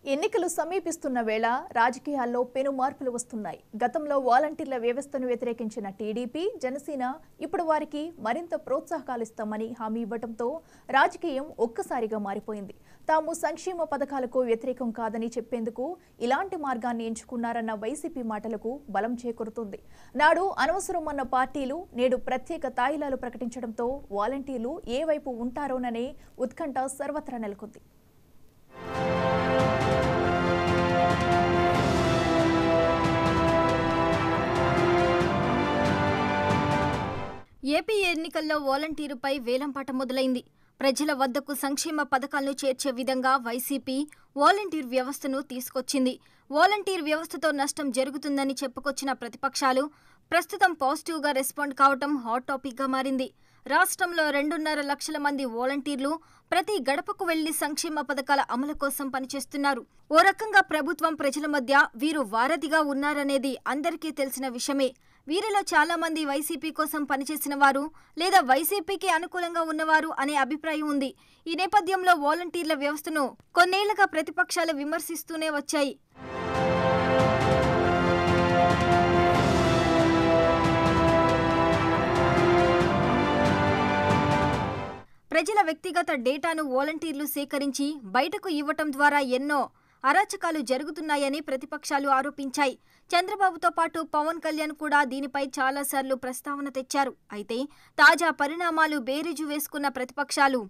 ఎన్నికలు సమీపిస్తున్న వేళ రాజకీయాల్లో పెను మార్పులు వస్తున్నాయి. గతంలో వాలంటీర్ల వ్యవస్థను వ్యతిరేకించిన టీడీపీ, జనసేన ఇప్పుడు వారికి మరింత ప్రోత్సాహకాలు ఇస్తామని హామీ ఇవ్వడంతో రాజకీయం ఒక్కసారిగా మారిపోయింది. తాము సంక్షేమ పథకాలకు వ్యతిరేకం కాదని చెప్పేందుకు ఇలాంటి మార్గాన్ని ఎంచుకున్నారన్న వైసీపీ మాటలకు బలం చేకూరుతుంది. నాడు అనవసరమన్న పార్టీలు నేడు ప్రత్యేక తాయిలాలు ప్రకటించడంతో వాలంటీర్లు ఏ వైపు ఉంటారోననే ఉత్కంఠ సర్వత్రా నెలకొంది. ఏపీ ఎన్నికల్లో వాలంటీరుపై వేలంపాట మొదలైంది. ప్రజల వద్దకు సంక్షేమ పథకాలను చేర్చే విధంగా వైసీపీ వాలంటీర్ వ్యవస్థను తీసుకొచ్చింది. వాలంటీర్ వ్యవస్థతో నష్టం జరుగుతుందని చెప్పుకొచ్చిన ప్రతిపక్షాలు ప్రస్తుతం పాజిటివ్గా రెస్పాండ్ కావటం హాట్ టాపిక్గా మారింది. రాష్ట్రంలో 2.5 లక్షల మంది వాలంటీర్లు ప్రతి గడపకు వెళ్లి సంక్షేమ పథకాల అమలు కోసం పనిచేస్తున్నారు. ఓ రకంగా ప్రభుత్వం ప్రజల మధ్య వీరు వారధిగా ఉన్నారనేది అందరికీ తెలిసిన విషయమే. వీరిలో చాలా మంది వైసీపీ కోసం పనిచేసిన వారు లేదా వైసీపీకి అనుకూలంగా ఉన్నవారు అనే అభిప్రాయం ఉంది. ఈ నేపథ్యంలో వాలంటీర్ల వ్యవస్థను కొన్నేళ్లుగా ప్రతిపక్షాలు విమర్శిస్తూనే వచ్చాయి. ప్రజల వ్యక్తిగత డేటాను వాలంటీర్లు సేకరించి బయటకు ఇవ్వటం ద్వారా ఎన్నో అరాచకాలు జరుగుతున్నాయని ప్రతిపక్షాలు ఆరోపించాయి. చంద్రబాబుతో పాటు పవన్ కళ్యాణ్ కూడా దీనిపై చాలాసార్లు ప్రస్తావన తెచ్చారు. అయితే తాజా పరిణామాలు బేరీజు వేసుకున్న ప్రతిపక్షాలు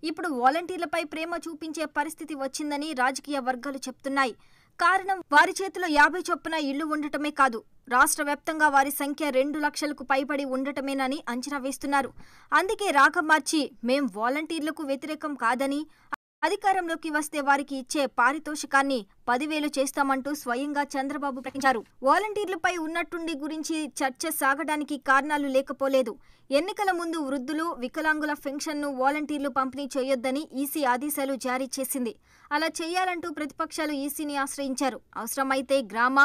ఇప్పుడు వాలంటీర్లపై ప్రేమ చూపించే పరిస్థితి వచ్చిందని రాజకీయ వర్గాలు చెప్తున్నాయి. కారణం వారి చేతిలో 50 చొప్పున ఇళ్లు ఉండటమే కాదు, రాష్ట్ర వ్యాప్తంగా వారి సంఖ్య 2 లక్షలకు పైబడి ఉండటమేనని అంచనా వేస్తున్నారు. అందుకే రాగం మార్చి మేం వాలంటీర్లకు వ్యతిరేకం కాదని, అధికారంలోకి వస్తే వారికి ఇచ్చే పారితోషికాన్ని 10,000 చేస్తామంటూ స్వయంగా చంద్రబాబు ప్రకటించారు. వాలంటీర్లపై ఉన్నట్టుండి గురించి చర్చ సాగడానికి కారణాలు లేకపోలేదు. ఎన్నికల ముందు వృద్ధులు, వికలాంగుల పెన్షన్ను వాలంటీర్లు పంపిణీ చేయొద్దని ఈసీ ఆదేశాలు జారీ చేసింది. అలా చేయాలంటూ ప్రతిపక్షాలు ఈసీని ఆశ్రయించారు. అవసరమైతే గ్రామ,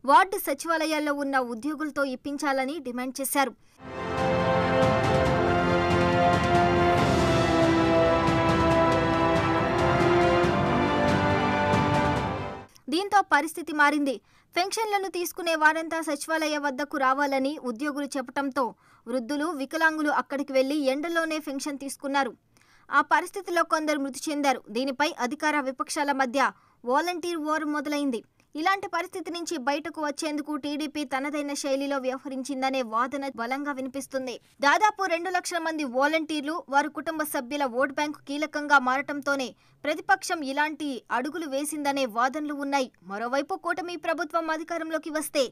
వార్డు సచివాలయాల్లో ఉన్న ఉద్యోగులతో ఇప్పించాలని డిమాండ్ చేశారు. దీంతో పరిస్థితి మారింది. పెన్షన్లను తీసుకునే వారంతా సచివాలయ వద్దకు రావాలని ఉద్యోగులు చెప్పడంతో వృద్ధులు, వికలాంగులు అక్కడికి వెళ్లి ఎండలోనే పెన్షన్ తీసుకున్నారు. ఆ పరిస్థితిలో కొందరు మృతి చెందారు. దీనిపై అధికార విపక్షాల మధ్య వాలంటీర్ వార్ మొదలైంది. ఇలాంటి పరిస్థితి నుంచి బయటకు వచ్చేందుకు టీడీపీ తనదైన శైలిలో వ్యవహరించిందనే వాదన బలంగా వినిపిస్తుంది. దాదాపు 2 లక్షల మంది వాలంటీర్లు, వారి కుటుంబ సభ్యుల ఓట్ బ్యాంకు కీలకంగా మారటంతోనే ప్రతిపక్షం ఇలాంటి అడుగులు వేసిందనే వాదనలు ఉన్నాయి. మరోవైపు కూటమి ప్రభుత్వం అధికారంలోకి వస్తే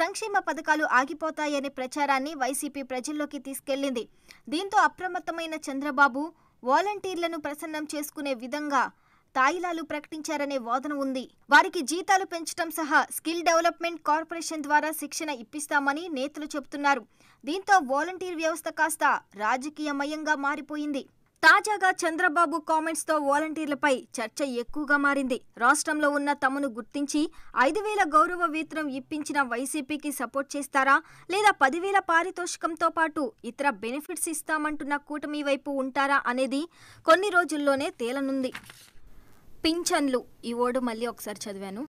సంక్షేమ పథకాలు ఆగిపోతాయనే ప్రచారాన్ని వైసీపీ ప్రజల్లోకి తీసుకెళ్లింది. దీంతో అప్రమత్తమైన చంద్రబాబు వాలంటీర్లను ప్రసన్నం చేసుకునే విధంగా తాయిలాలు ప్రకటించారనే వాదన ఉంది. వారికి జీతాలు పెంచడం సహా స్కిల్ డెవలప్మెంట్ కార్పొరేషన్ ద్వారా శిక్షణ ఇప్పిస్తామని నేతలు చెబుతున్నారు. దీంతో వాలంటీర్ వ్యవస్థ కాస్త రాజకీయమయంగా మారిపోయింది. తాజాగా చంద్రబాబు కామెంట్స్ తో వాలంటీర్లపై చర్చ ఎక్కువగా మారింది. రాష్ట్రంలో ఉన్న తమను గుర్తించి 5,000 గౌరవ వేతనం ఇప్పించిన వైసీపీకి సపోర్ట్ చేస్తారా, లేదా 10,000 పారితోషికంతో పాటు ఇతర బెనిఫిట్స్ ఇస్తామంటున్న కూటమి వైపు ఉంటారా అనేది కొన్ని రోజుల్లోనే తేలనుంది. పింఛన్లు, ఈ వర్డ్ మళ్ళీ ఒకసారి చదివాను.